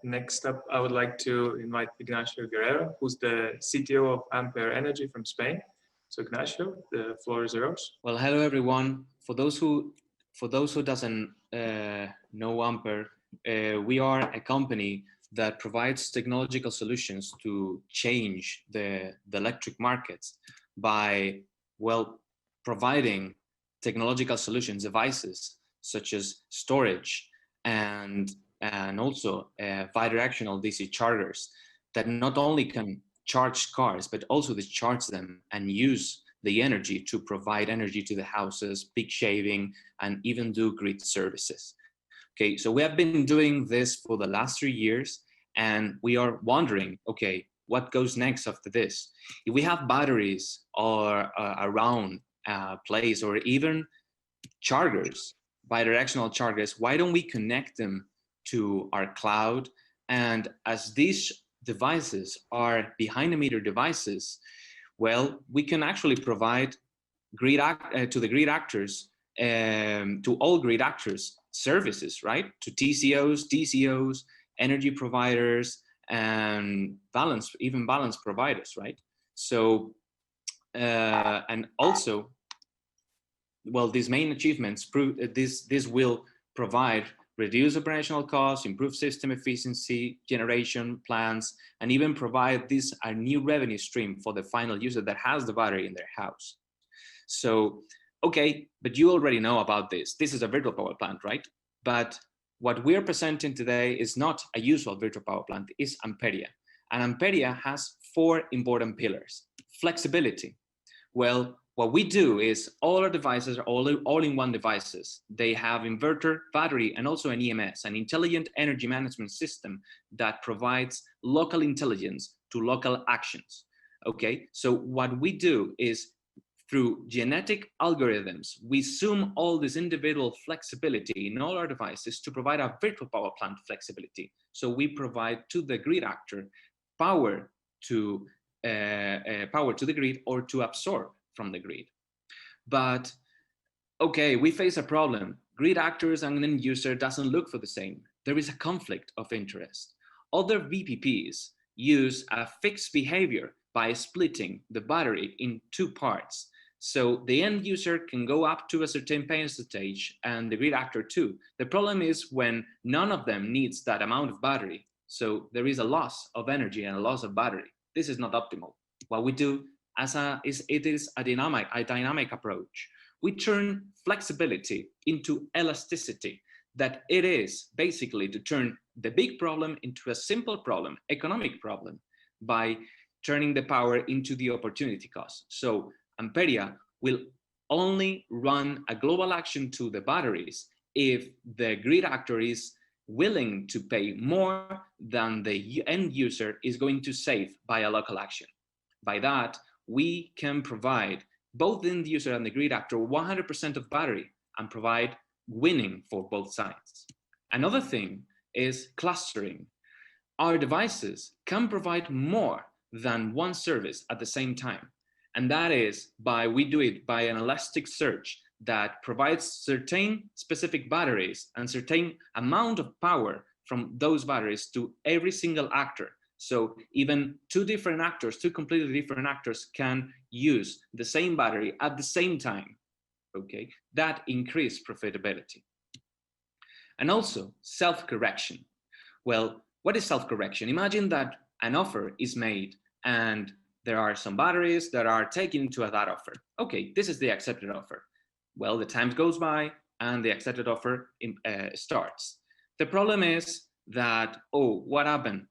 Next up, I would like to invite Ignacio Guerrero, who's the CTO of Ampere Energy from Spain. So Ignacio, the floor is yours. Well, hello everyone. For those who doesn't know Ampere, we are a company that provides technological solutions to change the electric markets by, well, providing technological solutions, devices such as storage and also bidirectional DC chargers that not only can charge cars but also discharge them and use the energy to provide energy to the houses, peak shaving, and even do grid services. Okay, so we have been doing this for the last 3 years, and we are wondering, okay, what goes next after this? If we have batteries or around a place, or even chargers, bidirectional chargers, why don't we connect them to our cloud? And as these devices are behind the meter devices, well, we can actually provide to the grid actors, to all grid actors, services, right? To TCOs, DCOs, energy providers, and even balance providers, right? So, and also, well, these main achievements prove this will provide reduce operational costs, improve system efficiency, generation plans, and even provide this a new revenue stream for the final user that has the battery in their house. So, okay, but you already know about this. This is a virtual power plant, right? But what we're presenting today is not a usual virtual power plant, it's Amperia. And Amperia has 4 important pillars. Flexibility. Well, what we do is all our devices are all-in-one devices. They have inverter, battery, and also an EMS, an intelligent energy management system that provides local intelligence to local actions. Okay, so what we do is through genetic algorithms, we zoom all this individual flexibility in all our devices to provide a virtual power plant flexibility. So we provide to the grid actor power to the grid or to absorb from the grid. But okay, we face a problem. Grid actors and end user doesn't look for the same. There is a conflict of interest. Other VPPs use a fixed behavior by splitting the battery in 2 parts. So the end user can go up to a certain pain stage and the grid actor too. The problem is when none of them needs that amount of battery. So there is a loss of energy and a loss of battery. This is not optimal. What we do it is a dynamic approach. We turn flexibility into elasticity, that it is basically to turn the big problem into a simple problem, economic problem, by turning the power into the opportunity cost. So Amperia will only run a global action to the batteries if the grid actor is willing to pay more than the end user is going to save by a local action. By that, we can provide both the end user and the grid actor 100% of battery and provide winning for both sides. Another thing is clustering. Our devices can provide more than one service at the same time. And that is we do it by an elastic search that provides certain specific batteries and certain amount of power from those batteries to every single actor. So even 2 different actors, 2 completely different actors can use the same battery at the same time. Okay, that increases profitability. And also self-correction. Well, what is self-correction? Imagine that an offer is made and there are some batteries that are taken into that offer. Okay, this is the accepted offer. Well, the time goes by and the accepted offer starts. The problem is that, oh, what happened?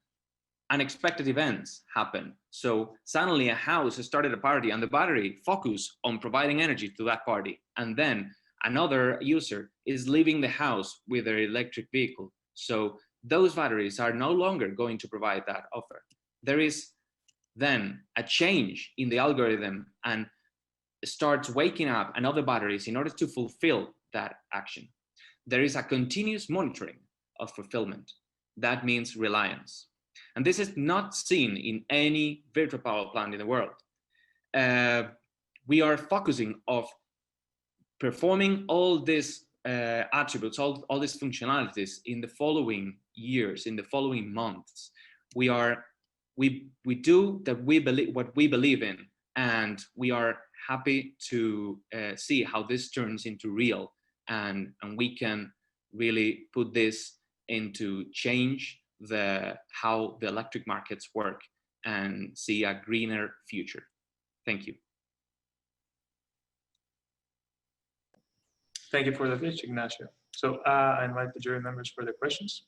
Unexpected events happen. So suddenly a house started a party and the battery focused on providing energy to that party. And then another user is leaving the house with their electric vehicle. So those batteries are no longer going to provide that offer. There is then a change in the algorithm and starts waking up another batteries in order to fulfill that action. There is a continuous monitoring of fulfillment. That means reliance. And this is not seen in any virtual power plant in the world. We are focusing on performing all these attributes, all these functionalities in the following years, in the following months. We do that we believe what we believe in, and we are happy to see how this turns into real, and we can really put this into change how the electric markets work and see a greener future. Thank you. Thank you for the pitch, Ignacio. So I invite the jury members for the questions.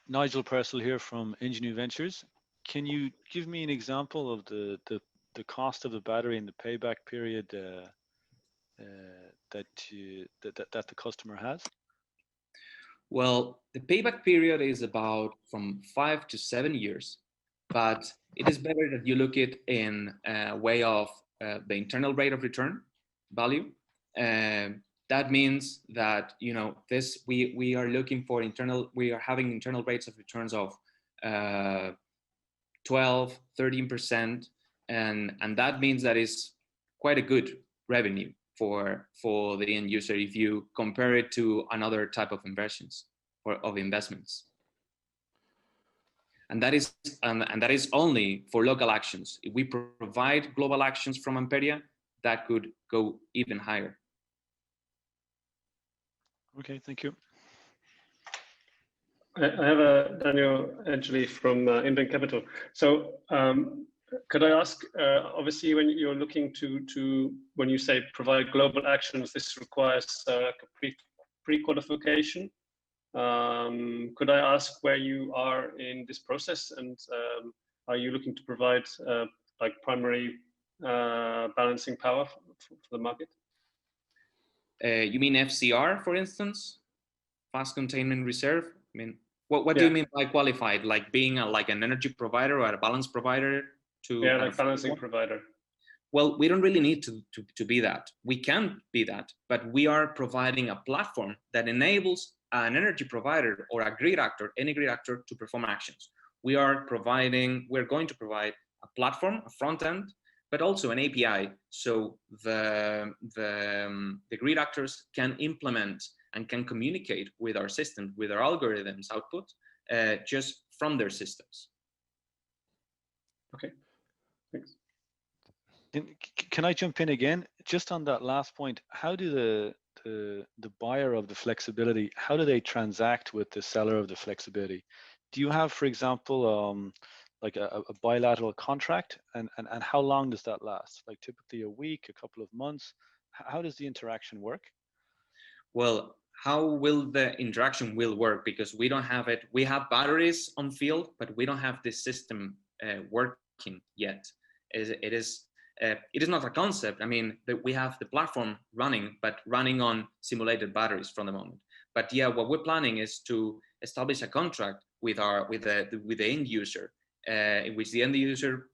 Nigel Purcell here from Ingenue Ventures. Can you give me an example of the cost of the battery and the payback period that the customer has? Well, the payback period is about from 5 to 7 years, but it is better that you look at in a way of the internal rate of return value. That means that, you know, we are looking for we are having internal rates of returns of 12, 13%, and that means that is quite a good revenue for the end user if you compare it to another type of inversions or of investments. And that is only for local actions. If we provide global actions from Ampere, that could go even higher. Okay, thank you. I have Daniel Edgley from Inbank Capital. So could I ask, obviously when you're looking when you say provide global actions, this requires a pre-qualification. Could I ask where you are in this process, and are you looking to provide like primary balancing power for the market? You mean FCR, for instance? Fast containment reserve? I mean, what do you mean by qualified? Like being like an energy provider or a balance provider? Like balancing provider. Well, we don't really need to be that. We can be that, but we are providing a platform that enables an energy provider or a grid actor, any grid actor, to perform actions. We're going to provide a platform, a front end, but also an API, so the grid actors can implement and can communicate with our system, with our algorithms output, just from their systems. Okay, thanks. Can I jump in again? Just on that last point, how do the buyer of the flexibility, how do they transact with the seller of the flexibility? Do you have, for example, like a bilateral contract, and how long does that last? Like typically a week, a couple of months? How does the interaction work? Well, how will the interaction work? Because we don't have it. We have batteries on field, but we don't have this system working yet. It is not a concept. I mean, we have the platform running, but running on simulated batteries from the moment. But yeah, what we're planning is to establish a contract with the end user, in which the end user,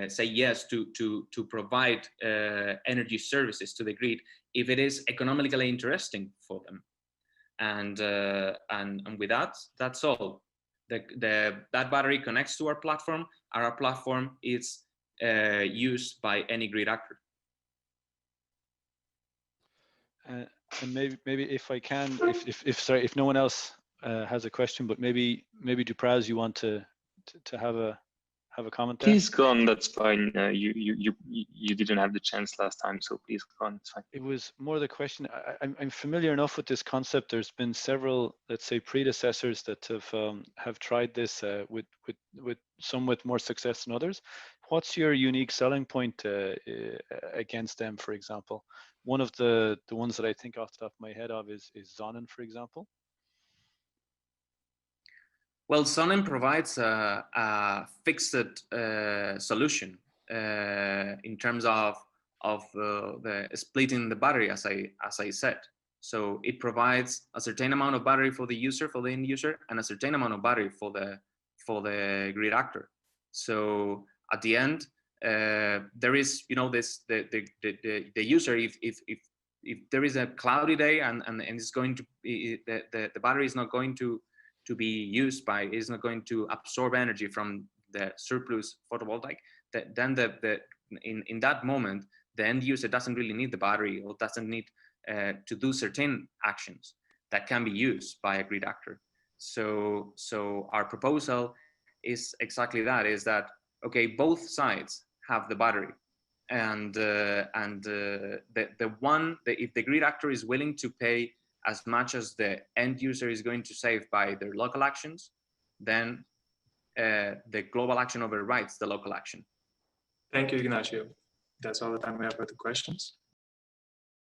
say yes to provide energy services to the grid if it is economically interesting for them, and with that, that's all. That battery connects to our platform, and our platform is used by any grid actor. And maybe if I can, if no one else has a question, but maybe Dupraz, you want to have a comment there? Please go on. That's fine. You didn't have the chance last time, so please go on. It's fine. It was more the question. I'm familiar enough with this concept. There's been several, let's say, predecessors that have tried this with some with more success than others. What's your unique selling point against them, for example? One of the ones that I think off the top of my head of is Sonnen, for example. Well, Sonnen provides a fixed solution in terms of the splitting the battery, as I said. So it provides a certain amount of battery for the user, for the end user, and a certain amount of battery for the grid actor. So at the end, there is, the user, if there is a cloudy day and it's going to be, the battery is not going to be used is not going to absorb energy from the surplus photovoltaic, then in that moment, the end user doesn't really need the battery or doesn't need to do certain actions that can be used by a grid actor. So our proposal is exactly that, is that, okay, both sides have the battery, and if the grid actor is willing to pay as much as the end user is going to save by their local actions, then the global action overrides the local action. Thank you, Ignacio. That's all the time we have for the questions.